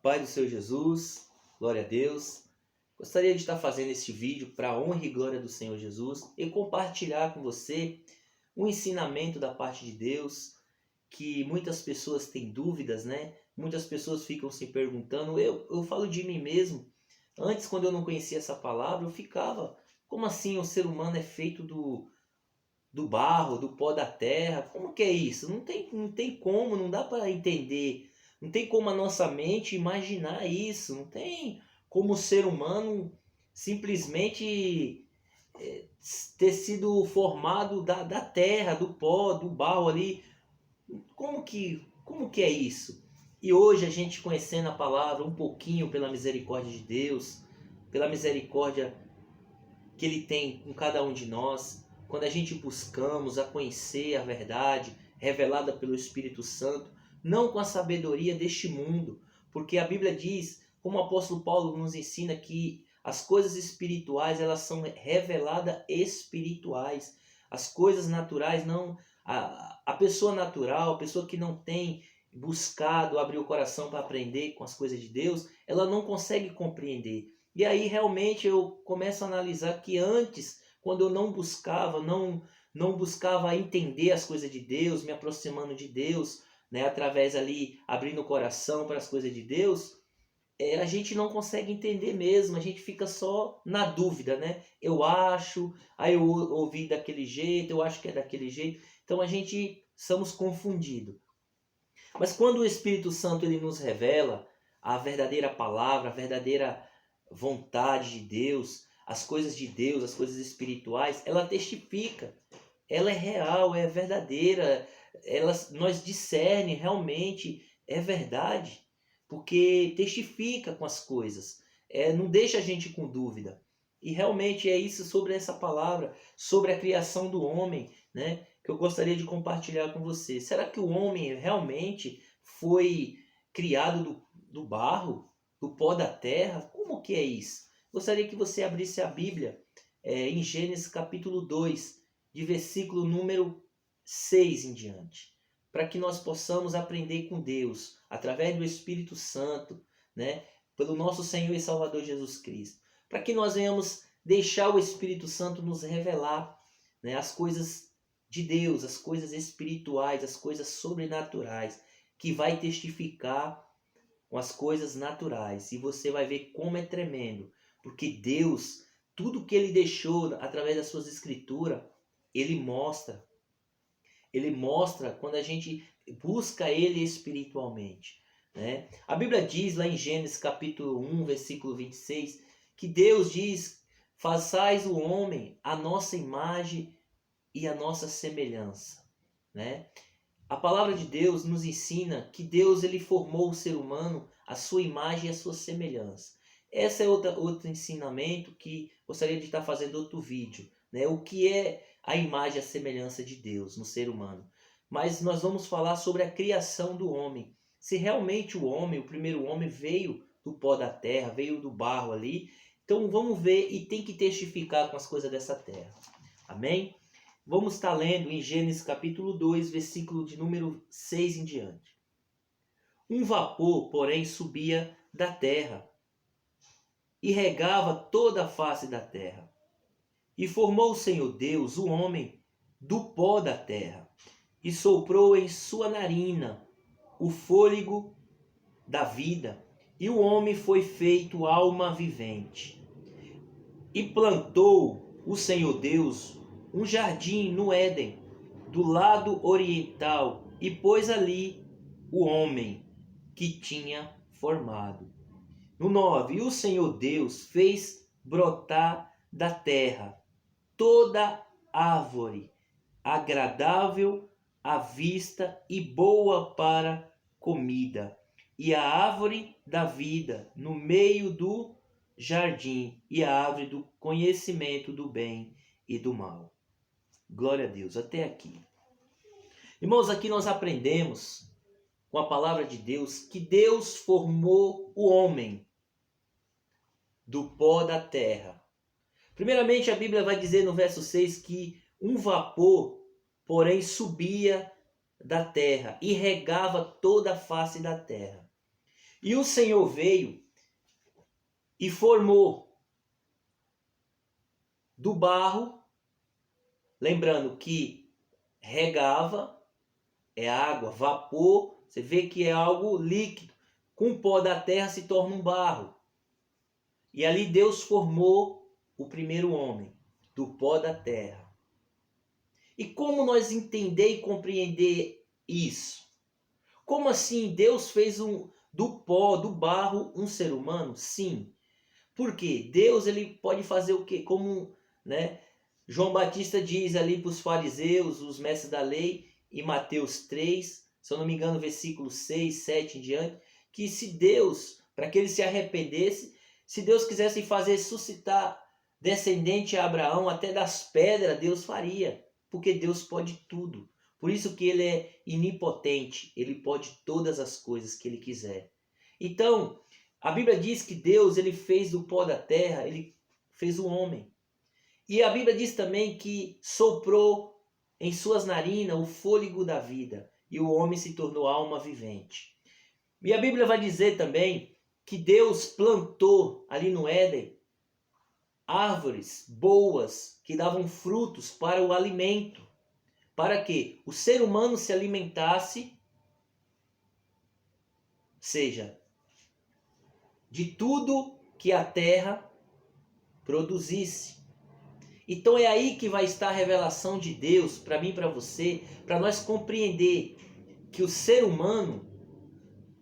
Pai do Senhor Jesus, glória a Deus. Gostaria de estar fazendo este vídeo para a honra e glória do Senhor Jesus e compartilhar com você um ensinamento da parte de Deus que muitas pessoas têm dúvidas, né? Muitas pessoas ficam se perguntando. Eu falo de mim mesmo. Antes, quando eu não conhecia essa palavra, eu ficava, como assim o ser humano é feito do barro, do pó da terra? Como que é isso? Não tem como, não dá para entender. Não tem como a nossa mente imaginar isso. Não tem como o ser humano simplesmente ter sido formado da terra, do pó, do barro ali. Como que é isso? E hoje a gente conhecendo a palavra um pouquinho pela misericórdia de Deus, pela misericórdia que Ele tem com cada um de nós, quando a gente buscamos a conhecer a verdade revelada pelo Espírito Santo, não com a sabedoria deste mundo, porque a Bíblia diz, como o apóstolo Paulo nos ensina, que as coisas espirituais elas são reveladas espirituais. As coisas naturais não... A pessoa natural, a pessoa que não tem buscado abrir o coração para aprender com as coisas de Deus, ela não consegue compreender. E aí realmente eu começo a analisar que antes, quando eu não buscava entender as coisas de Deus, me aproximando de Deus, né, através ali, abrindo o coração para as coisas de Deus, a gente não consegue entender mesmo, a gente fica só na dúvida, né? Eu acho, aí eu ouvi daquele jeito, eu acho que é daquele jeito, então a gente somos confundidos. Mas quando o Espírito Santo ele nos revela a verdadeira palavra, a verdadeira vontade de Deus, as coisas de Deus, as coisas espirituais, ela testifica, ela é real, é verdadeira, nós discerne realmente, é verdade, porque testifica com as coisas, não deixa a gente com dúvida. E realmente é isso sobre essa palavra, sobre a criação do homem, né, que eu gostaria de compartilhar com você. Será que o homem realmente foi criado do barro, do pó da terra? Como que é isso? Gostaria que você abrisse a Bíblia em Gênesis capítulo 2, de versículo número 6 em diante, para que nós possamos aprender com Deus, através do Espírito Santo, né, pelo nosso Senhor e Salvador Jesus Cristo, para que nós venhamos deixar o Espírito Santo nos revelar, né, as coisas de Deus, as coisas espirituais, as coisas sobrenaturais, que vai testificar com as coisas naturais. E você vai ver como é tremendo, porque Deus, tudo que Ele deixou através das suas escrituras, Ele mostra. Ele mostra quando a gente busca Ele espiritualmente, né? A Bíblia diz lá em Gênesis capítulo 1, versículo 26, que Deus diz, façais o homem a nossa imagem e a nossa semelhança, né? A palavra de Deus nos ensina que Deus ele formou o ser humano à sua imagem e à sua semelhança. Esse é outro ensinamento que gostaria de estar fazendo outro vídeo, né? O que é a imagem e a semelhança de Deus no ser humano. Mas nós vamos falar sobre a criação do homem. Se realmente o homem, o primeiro homem, veio do pó da terra, veio do barro ali, então vamos ver e tem que testificar com as coisas dessa terra. Amém? Vamos estar lendo em Gênesis capítulo 2, versículo de número 6 em diante. Um vapor, porém, subia da terra e regava toda a face da terra. E formou o Senhor Deus o homem do pó da terra e soprou em sua narina o fôlego da vida, e o homem foi feito alma vivente. E plantou o Senhor Deus um jardim no Éden, do lado oriental, e pôs ali o homem que tinha formado. No 9, e o Senhor Deus fez brotar da terra toda árvore agradável à vista e boa para comida, e a árvore da vida no meio do jardim, e a árvore do conhecimento do bem e do mal. Glória a Deus, até aqui. Irmãos, aqui nós aprendemos com a palavra de Deus que Deus formou o homem do pó da terra. Primeiramente, a Bíblia vai dizer no verso 6 que um vapor, porém, subia da terra e regava toda a face da terra. E o Senhor veio e formou do barro, lembrando que regava, é água, vapor, você vê que é algo líquido. Com o pó da terra se torna um barro. E ali Deus formou o primeiro homem, do pó da terra. E como nós entender e compreender isso? Como assim Deus fez do pó, do barro, um ser humano? Sim. Por quê? Deus ele pode fazer o quê? Como, né? João Batista diz ali para os fariseus, os mestres da lei, em Mateus 3, se eu não me engano, versículo 6, 7 em diante, que se Deus, para que ele se arrependesse, se Deus quisesse fazer suscitar descendente a Abraão até das pedras, Deus faria. Porque Deus pode tudo. Por isso que ele é inipotente. Ele pode todas as coisas que ele quiser. Então, a Bíblia diz que Deus ele fez do pó da terra, ele fez o homem. E a Bíblia diz também que soprou em suas narinas o fôlego da vida. E o homem se tornou alma vivente. E a Bíblia vai dizer também que Deus plantou ali no Éden árvores boas que davam frutos para o alimento, para que o ser humano se alimentasse, seja, de tudo que a terra produzisse. Então é aí que vai estar a revelação de Deus para mim e para você, para nós compreender que o ser humano,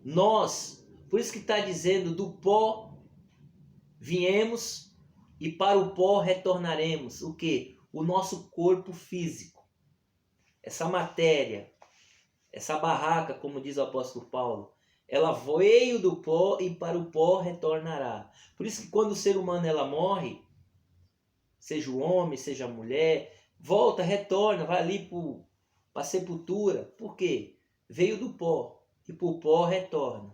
nós, por isso que está dizendo, do pó viemos e para o pó retornaremos. O quê? O nosso corpo físico. Essa matéria, essa barraca, como diz o apóstolo Paulo, ela veio do pó e para o pó retornará. Por isso que quando o ser humano ela morre, seja o homem, seja a mulher, volta, retorna, vai ali para a sepultura. Por quê? Veio do pó e para o pó retorna.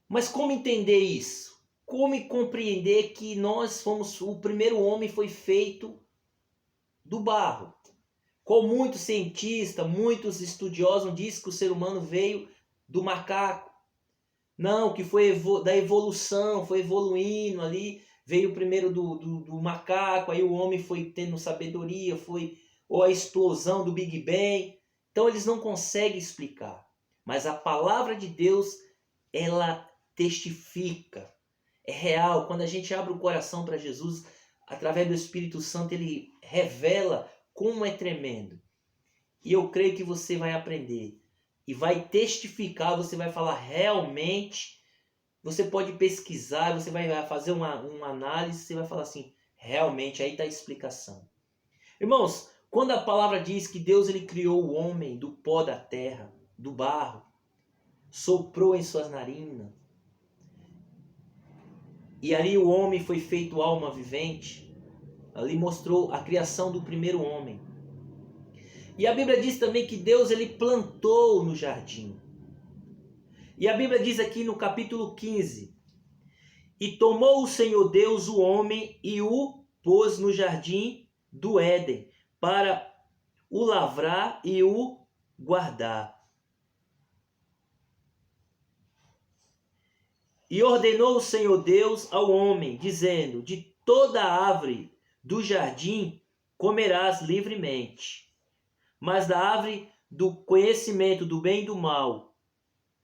Mas como entender isso? Como compreender que nós fomos, o primeiro homem foi feito do barro? Com muitos cientistas, muitos estudiosos dizem que o ser humano veio do macaco. Não, que foi da evolução, foi evoluindo ali, veio primeiro do macaco, aí o homem foi tendo sabedoria, ou a explosão do Big Bang. Então eles não conseguem explicar. Mas a palavra de Deus, ela testifica. É real. Quando a gente abre o coração para Jesus, através do Espírito Santo, ele revela como é tremendo. E eu creio que você vai aprender. E vai testificar, você vai falar realmente. Você pode pesquisar, você vai fazer uma análise, você vai falar assim, realmente, aí está a explicação. Irmãos, quando a palavra diz que Deus ele criou o homem do pó da terra, do barro, soprou em suas narinas, e ali o homem foi feito alma vivente. Ali mostrou a criação do primeiro homem. E a Bíblia diz também que Deus ele plantou no jardim. E a Bíblia diz aqui no capítulo 15. E tomou o Senhor Deus o homem e o pôs no jardim do Éden para o lavrar e o guardar. E ordenou o Senhor Deus ao homem, dizendo, de toda árvore do jardim comerás livremente, mas da árvore do conhecimento do bem e do mal,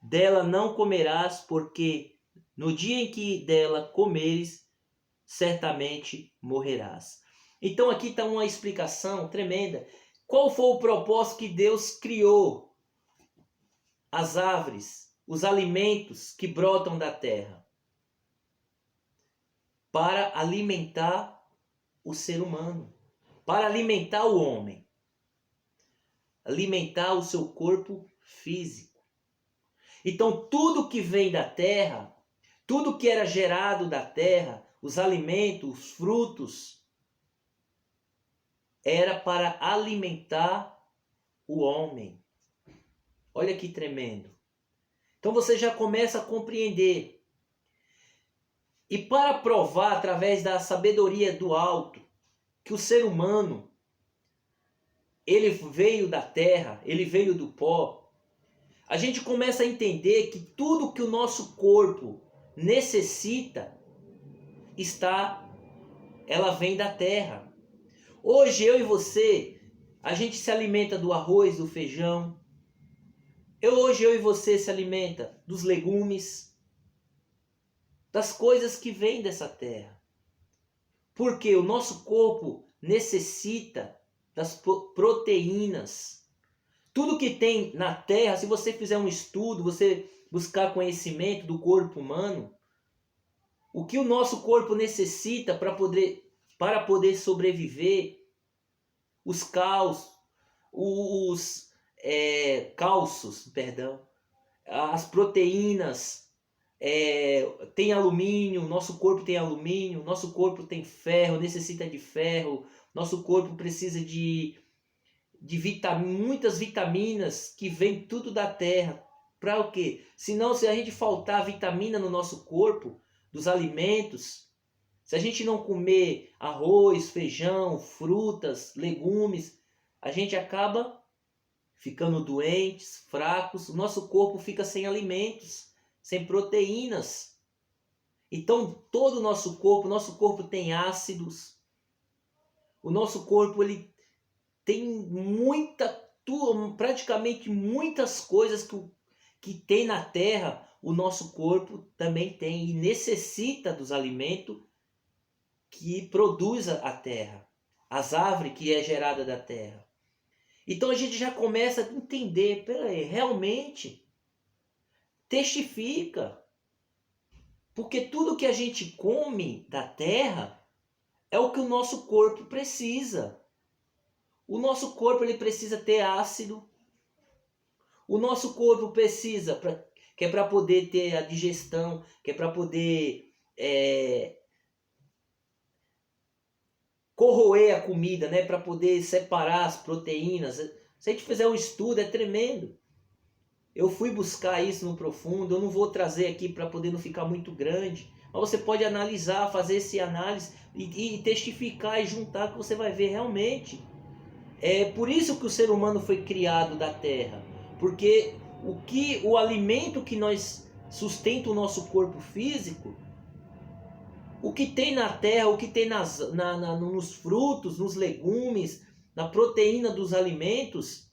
dela não comerás, porque no dia em que dela comeres, certamente morrerás. Então aqui está uma explicação tremenda. Qual foi o propósito que Deus criou as árvores? Os alimentos que brotam da terra para alimentar o ser humano, para alimentar o homem, alimentar o seu corpo físico. Então tudo que vem da terra, tudo que era gerado da terra, os alimentos, os frutos, era para alimentar o homem. Olha que tremendo. Então você já começa a compreender. E para provar, através da sabedoria do alto, que o ser humano, ele veio da terra, ele veio do pó, a gente começa a entender que tudo que o nosso corpo necessita ela vem da terra. Hoje eu e você, a gente se alimenta do arroz, do feijão. Hoje eu e você se alimenta dos legumes, das coisas que vêm dessa terra. Porque o nosso corpo necessita das proteínas. Tudo que tem na terra, se você fizer um estudo, você buscar conhecimento do corpo humano, o que o nosso corpo necessita para poder sobreviver, os cálcios, perdão, as proteínas, tem alumínio, nosso corpo tem alumínio, nosso corpo tem ferro, necessita de ferro, nosso corpo precisa de muitas vitaminas que vêm tudo da terra. Para o quê? Senão, se a gente faltar vitamina no nosso corpo, dos alimentos, se a gente não comer arroz, feijão, frutas, legumes, a gente acaba ficando doentes, fracos, o nosso corpo fica sem alimentos, sem proteínas. Então, todo o nosso corpo tem ácidos. O nosso corpo ele tem praticamente muitas coisas que tem na terra, o nosso corpo também tem e necessita dos alimentos que produz a terra, as árvores que é gerada da terra. Então a gente já começa a entender, peraí, realmente testifica, porque tudo que a gente come da terra é o que o nosso corpo precisa. O nosso corpo ele precisa ter ácido. O nosso corpo precisa, que é para poder ter a digestão, que é para poder corroer a comida, né? Para poder separar as proteínas. Se a gente fizer um estudo, é tremendo. Eu fui buscar isso no profundo, eu não vou trazer aqui para poder não ficar muito grande. Mas você pode analisar, fazer esse análise e testificar e juntar que você vai ver realmente. É por isso que o ser humano foi criado da terra. Porque o alimento que nós sustenta o nosso corpo físico, o que tem na terra, o que tem nos frutos, nos legumes, na proteína dos alimentos,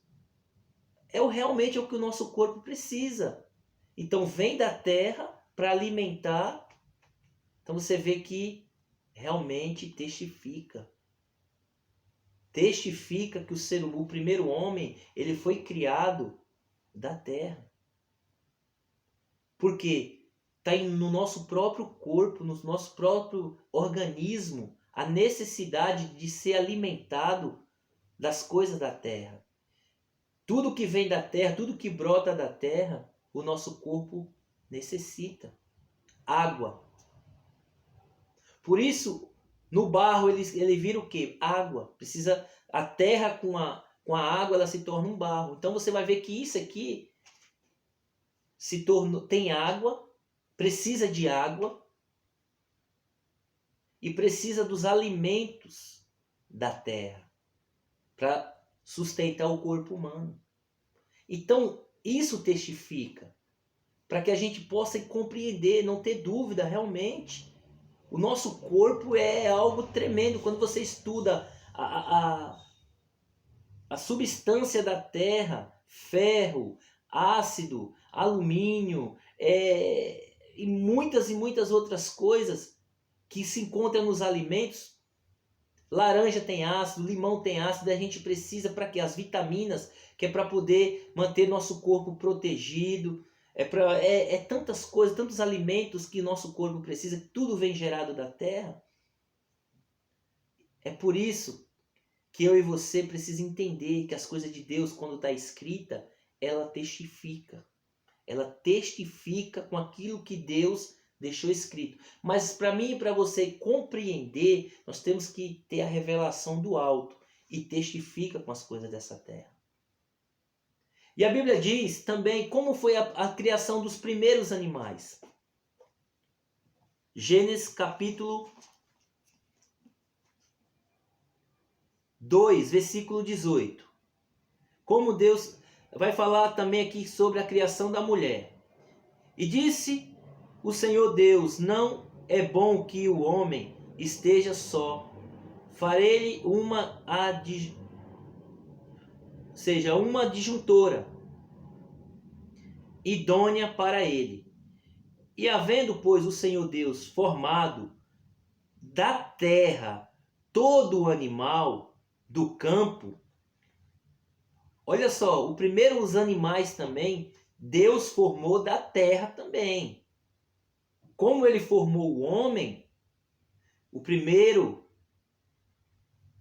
realmente é o que o nosso corpo precisa. Então vem da terra para alimentar. Então você vê que realmente testifica. Testifica que o primeiro homem, ele foi criado da terra. Porque está no nosso próprio corpo, no nosso próprio organismo, a necessidade de ser alimentado das coisas da terra. Tudo que vem da terra, tudo que brota da terra, o nosso corpo necessita. Água. Por isso, no barro ele vira o quê? Água. A terra com a água ela se torna um barro. Então você vai ver que isso aqui tem água, precisa de água e precisa dos alimentos da terra para sustentar o corpo humano. Então, isso testifica para que a gente possa compreender, não ter dúvida realmente. O nosso corpo é algo tremendo. Quando você estuda a substância da terra, ferro, ácido, alumínio, e muitas outras coisas que se encontram nos alimentos. Laranja tem ácido, limão tem ácido, a gente precisa para que as vitaminas, que é para poder manter nosso corpo protegido. Tantas coisas, tantos alimentos que nosso corpo precisa, tudo vem gerado da terra. É por isso que eu e você precisamos entender que as coisas de Deus, quando está escrita, ela testifica. Ela testifica com aquilo que Deus deixou escrito. Mas para mim e para você compreender, nós temos que ter a revelação do alto e testifica com as coisas dessa terra. E a Bíblia diz também como foi a criação dos primeiros animais. Gênesis capítulo 2, versículo 18. Como Deus vai falar também aqui sobre a criação da mulher. E disse o Senhor Deus: não é bom que o homem esteja só. Farei-lhe uma adjuntora idônea para ele. E havendo, pois, o Senhor Deus formado da terra todo o animal do campo. Olha só, os animais também, Deus formou da terra também. Como ele formou o homem, o primeiro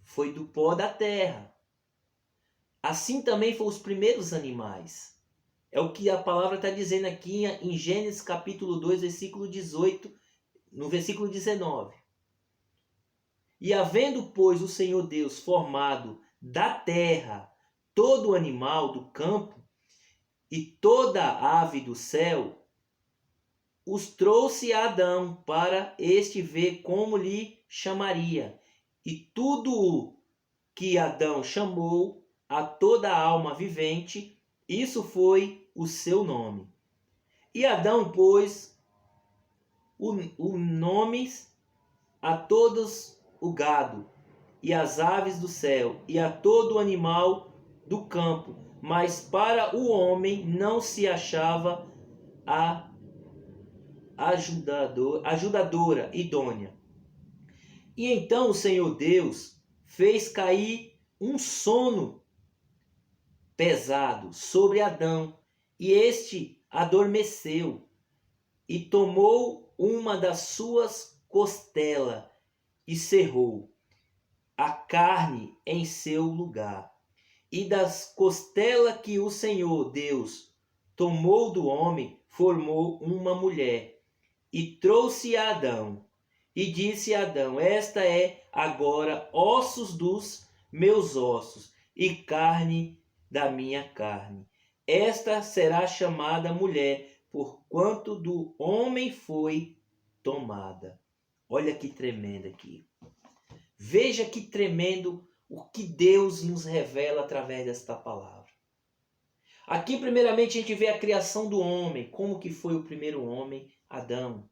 foi do pó da terra. Assim também foram os primeiros animais. É o que a palavra está dizendo aqui em Gênesis capítulo 2, versículo 18, no versículo 19. E havendo, pois, o Senhor Deus formado da terra todo animal do campo e toda ave do céu, os trouxe a Adão para este ver como lhe chamaria. E tudo o que Adão chamou a toda alma vivente, isso foi o seu nome. E Adão pôs o nomes a todos o gado, e as aves do céu, e a todo o animal do campo, mas para o homem não se achava a ajudadora idônea. E então o Senhor Deus fez cair um sono pesado sobre Adão, e este adormeceu, e tomou uma das suas costelas e cerrou a carne em seu lugar. E das costelas que o Senhor Deus tomou do homem, formou uma mulher, e trouxe a Adão. E disse a Adão: esta é agora ossos dos meus ossos, e carne da minha carne. Esta será chamada mulher, porquanto do homem foi tomada. Olha que tremendo aqui. Veja que tremendo o que Deus nos revela através desta palavra. Aqui, primeiramente, a gente vê a criação do homem, como que foi o primeiro homem, Adão.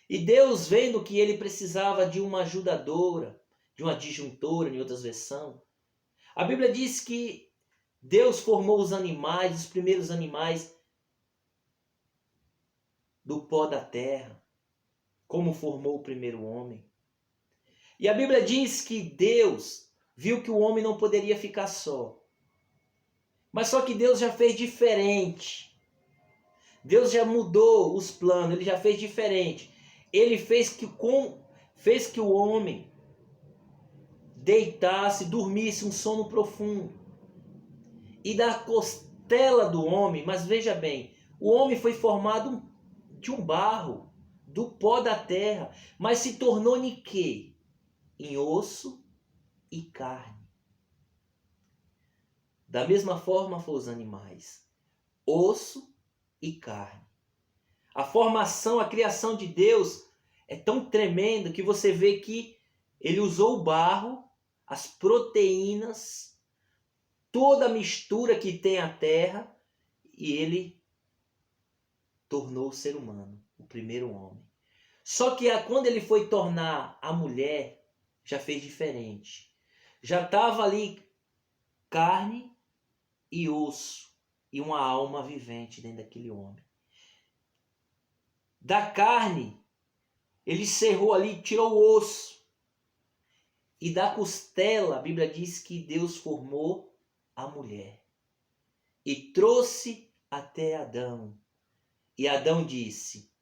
E Deus, vendo que ele precisava de uma ajudadora, de uma adjuntora, em outras versões, a Bíblia diz que Deus formou os animais, os primeiros animais, do pó da terra, como formou o primeiro homem. E a Bíblia diz que Deus viu que o homem não poderia ficar só. Mas só que Deus já fez diferente. Deus já mudou os planos, ele já fez diferente. Ele fez que o homem deitasse, dormisse um sono profundo. E da costela do homem, mas veja bem, o homem foi formado de um barro, do pó da terra, mas se tornou em quê? Em osso e carne. Da mesma forma foram os animais, osso e carne. A formação, a criação de Deus é tão tremendo que você vê que ele usou o barro, as proteínas, toda a mistura que tem a terra, e ele tornou o ser humano, o primeiro homem. Só que quando ele foi tornar a mulher, já fez diferente. Já estava ali carne e osso e uma alma vivente dentro daquele homem. Da carne, ele cerrou ali, tirou o osso. E da costela, a Bíblia diz que Deus formou a mulher. E trouxe até Adão. E Adão disse: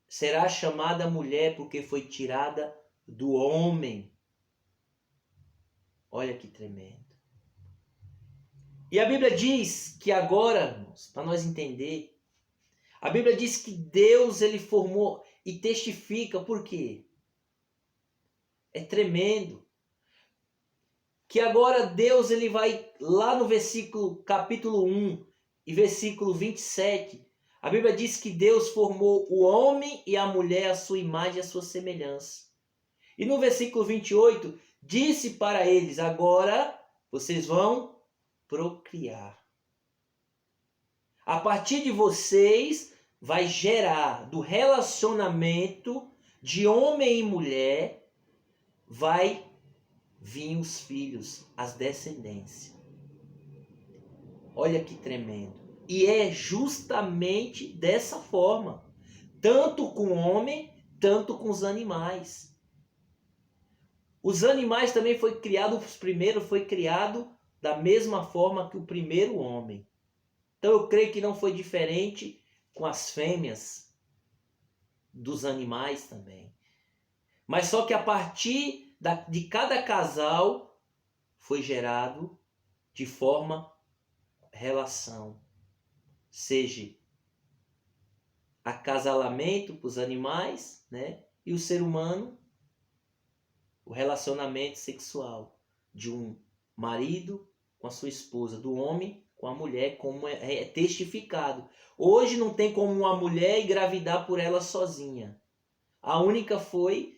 será chamada mulher porque foi tirada do homem. Olha que tremendo. E a Bíblia diz que agora, para nós entender, a Bíblia diz que Deus ele formou e testifica. Por quê? É tremendo. Que agora Deus ele vai lá no capítulo 1 e versículo 27. A Bíblia diz que Deus formou o homem e a mulher à sua imagem e à sua semelhança. E no versículo 28, disse para eles: agora vocês vão procriar. A partir de vocês vai gerar do relacionamento de homem e mulher, vai vir os filhos, as descendências. Olha que tremendo. E é justamente dessa forma. Tanto com o homem, tanto com os animais. Os animais também foi criado, os primeiros foi criado da mesma forma que o primeiro homem. Então eu creio que não foi diferente com as fêmeas dos animais também. Mas só que a partir de cada casal foi gerado de forma relação. Seja acasalamento para os animais, né? E o ser humano, o relacionamento sexual de um marido com a sua esposa, do homem com a mulher, como é testificado. Hoje não tem como uma mulher engravidar por ela sozinha. A única foi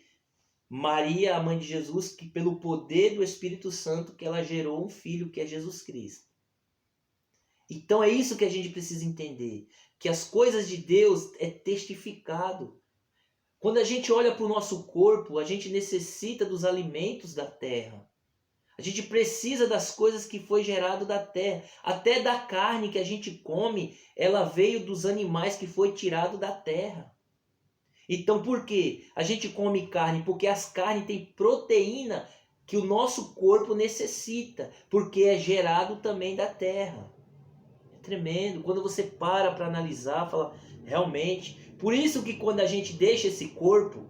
Maria, a mãe de Jesus, que pelo poder do Espírito Santo que ela gerou um filho que é Jesus Cristo. Então é isso que a gente precisa entender, que as coisas de Deus é testificado. Quando a gente olha para o nosso corpo, a gente necessita dos alimentos da terra. A gente precisa das coisas que foi gerado da terra. Até da carne que a gente come, ela veio dos animais que foi tirado da terra. Então por quê? A gente come carne porque as carnes têm proteína que o nosso corpo necessita, porque é gerado também da terra. É tremendo. Quando você para analisar, fala, realmente. Por isso que quando a gente deixa esse corpo,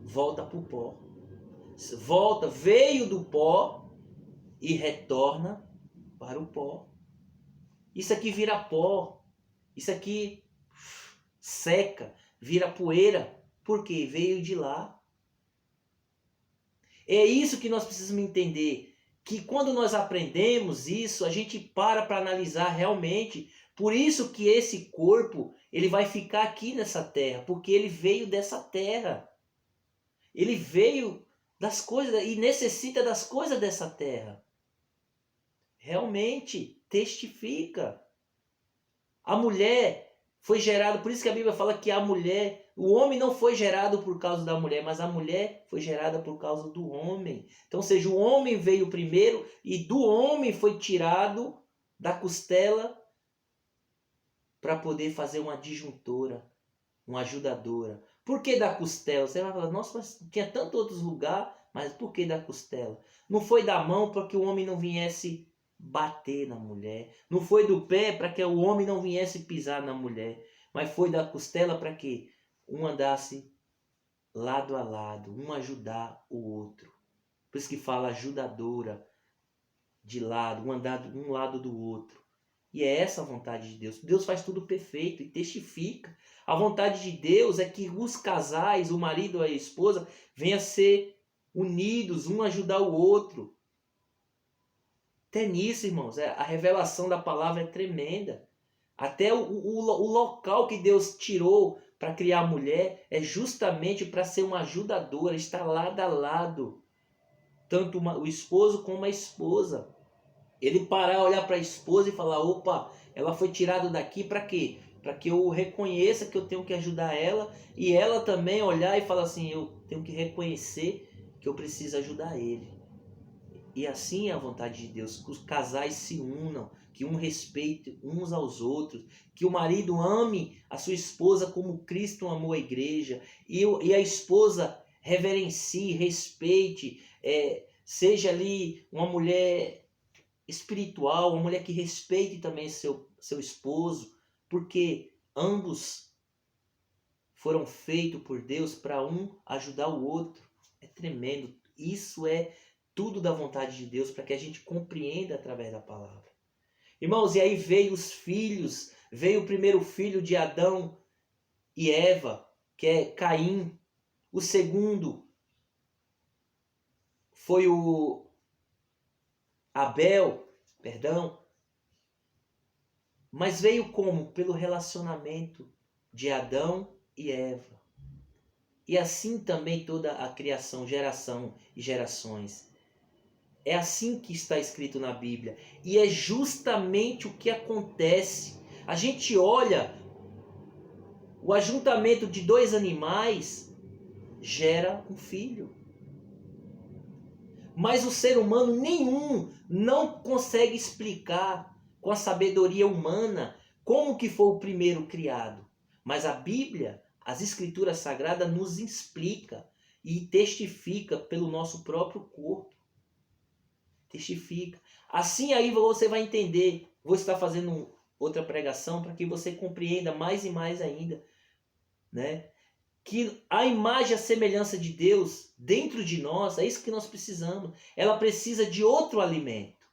volta para o pó. Volta, veio do pó e retorna para o pó. Isso aqui vira pó. Isso aqui seca, vira poeira. Porque veio de lá. É isso que nós precisamos entender. Que quando nós aprendemos isso, a gente para analisar realmente. Por isso que esse corpo, ele vai ficar aqui nessa terra. Porque ele veio dessa terra. Ele veio das coisas e necessita das coisas dessa terra. Realmente testifica. A mulher foi gerada, por isso que a Bíblia fala que a mulher, o homem não foi gerado por causa da mulher, mas a mulher foi gerada por causa do homem. Então, ou seja, o homem veio primeiro e do homem foi tirado da costela para poder fazer uma disjuntora, uma ajudadora. Por que da costela? Você vai falar, nossa, mas tinha tantos outros lugares, mas por que da costela? Não foi da mão para que o homem não viesse bater na mulher. Não foi do pé para que o homem não viesse pisar na mulher. Mas foi da costela para que um andasse lado a lado, um ajudar o outro. Por isso que fala ajudadora de lado, um lado do outro. E é essa a vontade de Deus. Deus faz tudo perfeito e testifica. A vontade de Deus é que os casais, o marido e a esposa, venham a ser unidos, um ajudar o outro. Até nisso, irmãos, a revelação da palavra é tremenda. Até o local que Deus tirou para criar a mulher é justamente para ser uma ajudadora, estar lado a lado. Tanto o esposo como a esposa. Ele parar, olhar para a esposa e falar, opa, ela foi tirada daqui para quê? Para que eu reconheça que eu tenho que ajudar ela. E ela também olhar e falar assim, eu tenho que reconhecer que eu preciso ajudar ele. E assim é a vontade de Deus, que os casais se unam, que um respeite uns aos outros, que o marido ame a sua esposa como Cristo amou a igreja, e a esposa reverencie, respeite, seja ali uma mulher espiritual, uma mulher que respeite também seu esposo, porque ambos foram feitos por Deus para um ajudar o outro. É tremendo. Isso é tudo da vontade de Deus para que a gente compreenda através da palavra. Irmãos, e aí veio os filhos, veio o primeiro filho de Adão e Eva, que é Caim. O segundo foi o Abel, perdão. Mas veio como? Pelo relacionamento de Adão e Eva. E assim também toda a criação, geração e gerações. É assim que está escrito na Bíblia. E é justamente o que acontece. A gente olha, o ajuntamento de dois animais gera um filho. Mas o ser humano nenhum não consegue explicar com a sabedoria humana como que foi o primeiro criado. Mas a Bíblia, as Escrituras Sagradas nos explica e testifica pelo nosso próprio corpo. Testifica. Assim aí você vai entender. Vou estar fazendo outra pregação para que você compreenda mais e mais ainda, né? Que a imagem e a semelhança de Deus dentro de nós, é isso que nós precisamos. Ela precisa de outro alimento.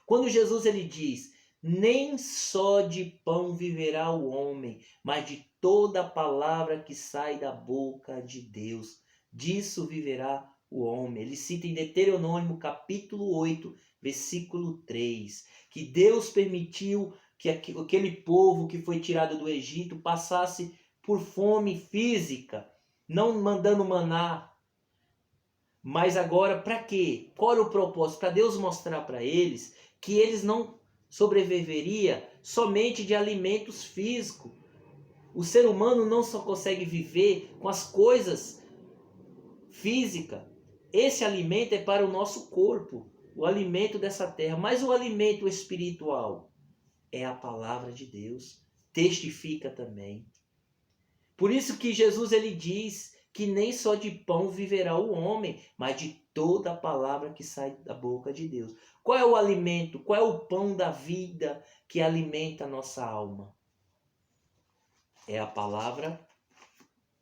Quando Jesus ele diz, nem só de pão viverá o homem, mas de toda palavra que sai da boca de Deus, disso viverá o homem. Ele cita em Deuteronômio capítulo 8, versículo 3, que Deus permitiu que aquele povo que foi tirado do Egito passasse por fome física, não mandando maná. Mas agora, para quê? Qual era o propósito? Para Deus mostrar para eles que eles não sobreviveriam somente de alimentos físicos. O ser humano não só consegue viver com as coisas físicas. Esse alimento é para o nosso corpo, o alimento dessa terra. Mas o alimento espiritual é a palavra de Deus. Testifica também. Por isso que Jesus ele diz que nem só de pão viverá o homem, mas de toda a palavra que sai da boca de Deus. Qual é o alimento? Qual é o pão da vida que alimenta a nossa alma? É a palavra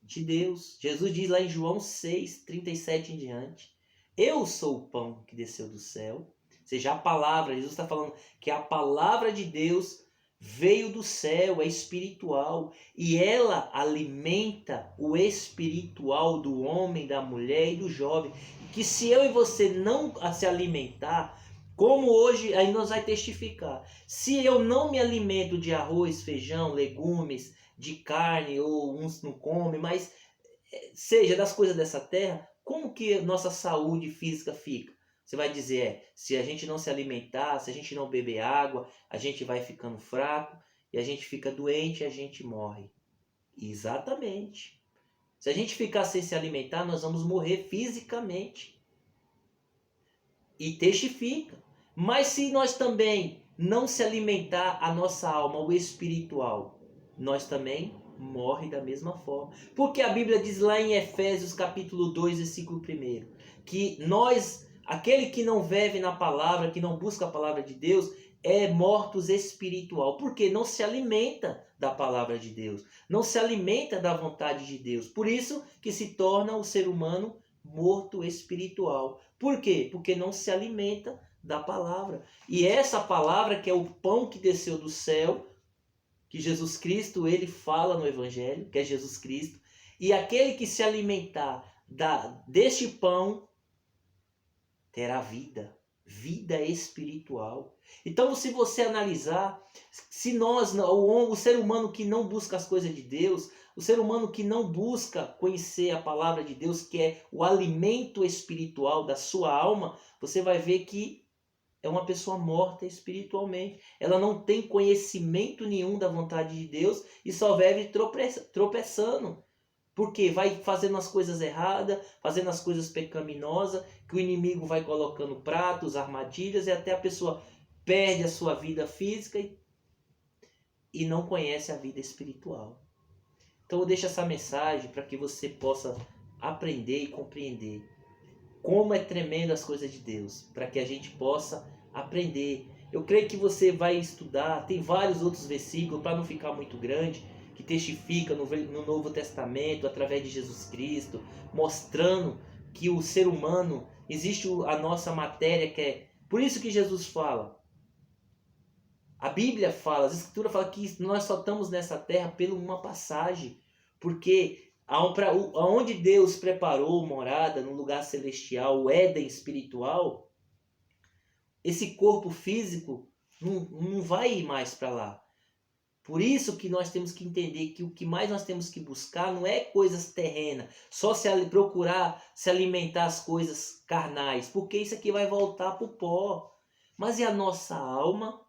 de Deus. Jesus diz lá em João 6, 37 em diante, eu sou o pão que desceu do céu. Ou seja, a palavra, Jesus está falando que a palavra de Deus veio do céu, é espiritual, e ela alimenta o espiritual do homem, da mulher e do jovem. Que se eu e você não se alimentar, como hoje, aí nós vai testificar, se eu não me alimento de arroz, feijão, legumes, de carne, ou uns não comem, mas seja das coisas dessa terra, como que nossa saúde física fica? Você vai dizer, se a gente não se alimentar, se a gente não beber água, a gente vai ficando fraco, e a gente fica doente e a gente morre. Exatamente. Se a gente ficar sem se alimentar, nós vamos morrer fisicamente. E testifica. Mas se nós também não se alimentar a nossa alma, o espiritual, nós também morre da mesma forma. Porque a Bíblia diz lá em Efésios capítulo 2, versículo 1, que nós, aquele que não vive na palavra, que não busca a palavra de Deus, é mortos espiritual. Porque não se alimenta da palavra de Deus. Não se alimenta da vontade de Deus. Por isso que se torna o ser humano morto espiritual. Por quê? Porque não se alimenta da palavra. E essa palavra que é o pão que desceu do céu, que Jesus Cristo ele fala no Evangelho, que é Jesus Cristo. E aquele que se alimentar deste pão terá vida, vida espiritual. Então, se você analisar, se nós, o ser humano que não busca as coisas de Deus, o ser humano que não busca conhecer a palavra de Deus, que é o alimento espiritual da sua alma, você vai ver que é uma pessoa morta espiritualmente. Ela não tem conhecimento nenhum da vontade de Deus e só vive tropeçando. Porque vai fazendo as coisas erradas, fazendo as coisas pecaminosas, que o inimigo vai colocando pratos, armadilhas, e até a pessoa perde a sua vida física e não conhece a vida espiritual. Então eu deixo essa mensagem para que você possa aprender e compreender como é tremendo as coisas de Deus, para que a gente possa aprender. Eu creio que você vai estudar, tem vários outros versículos, para não ficar muito grande, que testifica no Novo Testamento, através de Jesus Cristo, mostrando que o ser humano, existe a nossa matéria que é... Por isso que Jesus fala, a Bíblia fala, as Escrituras falam que nós só estamos nessa terra por uma passagem, porque aonde Deus preparou morada, no lugar celestial, o Éden espiritual, esse corpo físico não vai ir mais para lá. Por isso que nós temos que entender que o que mais nós temos que buscar não é coisas terrenas, só procurar se alimentar as coisas carnais, porque isso aqui vai voltar para o pó. Mas e a nossa alma,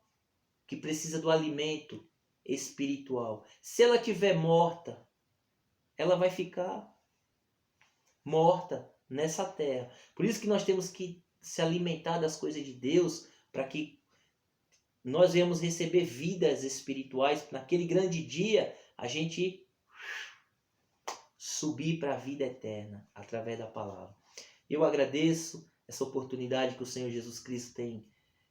que precisa do alimento espiritual. Se ela estiver morta, ela vai ficar morta nessa terra. Por isso que nós temos que se alimentar das coisas de Deus, para que nós venhamos receber vidas espirituais. Naquele grande dia, a gente subir para a vida eterna através da palavra. Eu agradeço essa oportunidade que o Senhor Jesus Cristo tem.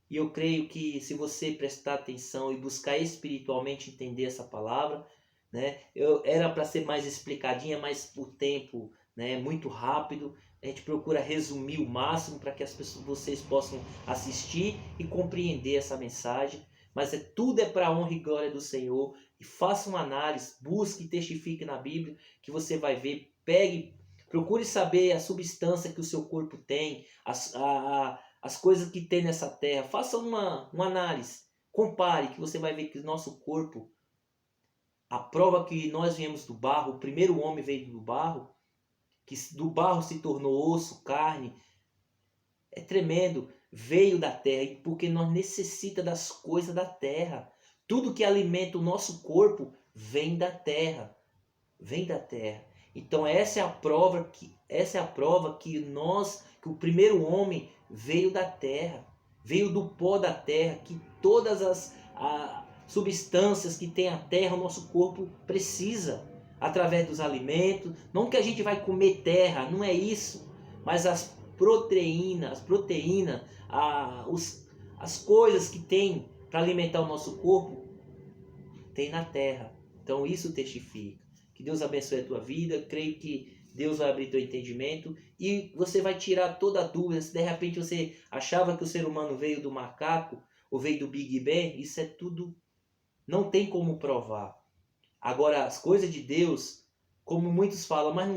E eu creio que se você prestar atenção e buscar espiritualmente entender essa palavra, né, era para ser mais explicadinha, mas o tempo, né, é muito rápido. A gente procura resumir o máximo para que vocês possam assistir e compreender essa mensagem. Mas tudo é para a honra e glória do Senhor. E faça uma análise, busque e testifique na Bíblia, que você vai ver. Pegue, procure saber a substância que o seu corpo tem, as coisas que tem nessa terra. Faça uma análise, compare, que você vai ver que o nosso corpo, a prova que nós viemos do barro, o primeiro homem veio do barro, que do barro se tornou osso, carne, é tremendo, veio da terra, porque nós necessitamos das coisas da terra. Tudo que alimenta o nosso corpo vem da terra, vem da terra. Então essa é a prova que o primeiro homem veio da terra, veio do pó da terra, que todas as substâncias que tem a terra, o nosso corpo precisa, através dos alimentos. Não que a gente vai comer terra, não é isso, mas as proteínas, as coisas que tem para alimentar o nosso corpo, tem na terra. Então isso testifica. Que Deus abençoe a tua vida. Creio que Deus vai abrir teu entendimento e você vai tirar toda a dúvida. Se de repente você achava que o ser humano veio do macaco ou veio do Big Bang, isso é tudo, não tem como provar. Agora, as coisas de Deus, como muitos falam, mas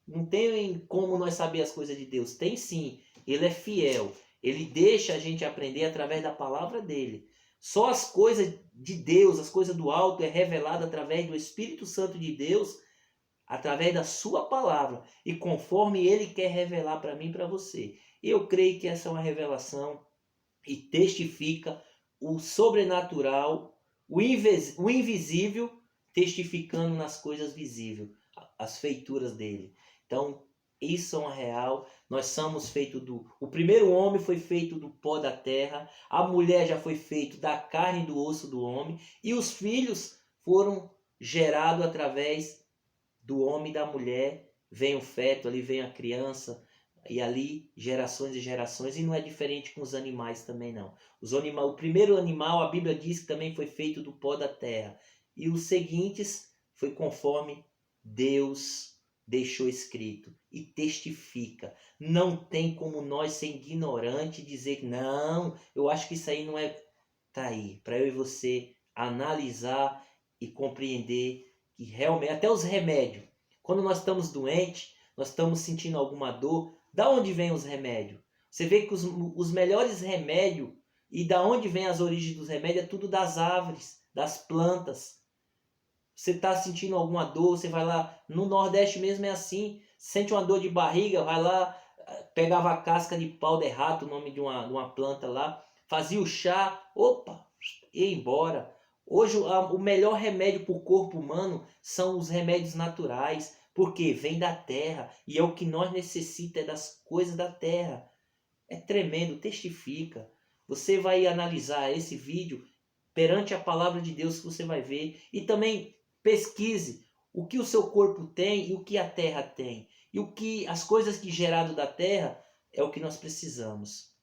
não tem como nós saber as coisas de Deus. Tem sim, Ele é fiel. Ele deixa a gente aprender através da palavra dele. Só as coisas de Deus, as coisas do alto, é revelado através do Espírito Santo de Deus, através da sua palavra, e conforme Ele quer revelar para mim e para você. Eu creio que essa é uma revelação e testifica o sobrenatural, o invisível, testificando nas coisas visíveis, as feituras dele. Então, isso é uma real. Nós somos feitos o primeiro homem foi feito do pó da terra, a mulher já foi feita da carne e do osso do homem, e os filhos foram gerados através do homem e da mulher. Vem o feto, ali vem a criança, e ali gerações e gerações, e não é diferente com os animais também não. O primeiro animal, a Bíblia diz que também foi feito do pó da terra, e os seguintes foi conforme Deus deixou escrito e testifica. Não tem como nós ser ignorante e dizer não, eu acho que isso aí não é. Tá aí, para eu e você analisar e compreender que realmente, até os remédios, quando nós estamos doentes, nós estamos sentindo alguma dor, da onde vem os remédios? Você vê que os melhores remédios, e da onde vem as origens dos remédios, é tudo das árvores, das plantas. Você está sentindo alguma dor, você vai lá, no Nordeste mesmo é assim, sente uma dor de barriga, vai lá, pegava a casca de pau de rato, o nome de uma planta lá, fazia o chá, opa, ia embora. Hoje o melhor remédio para o corpo humano são os remédios naturais, porque vem da terra, e é o que nós necessitamos, é das coisas da terra. É tremendo, testifica. Você vai analisar esse vídeo perante a palavra de Deus, que você vai ver, e também pesquise o que o seu corpo tem e o que a terra tem. E o que as coisas que gerado da terra é o que nós precisamos.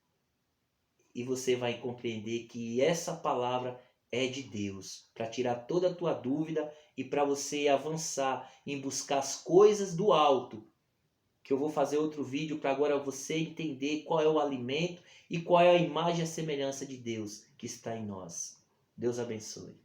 E você vai compreender que essa palavra é de Deus, para tirar toda a tua dúvida e para você avançar em buscar as coisas do alto. Que eu vou fazer outro vídeo para agora você entender qual é o alimento e qual é a imagem e a semelhança de Deus que está em nós. Deus abençoe.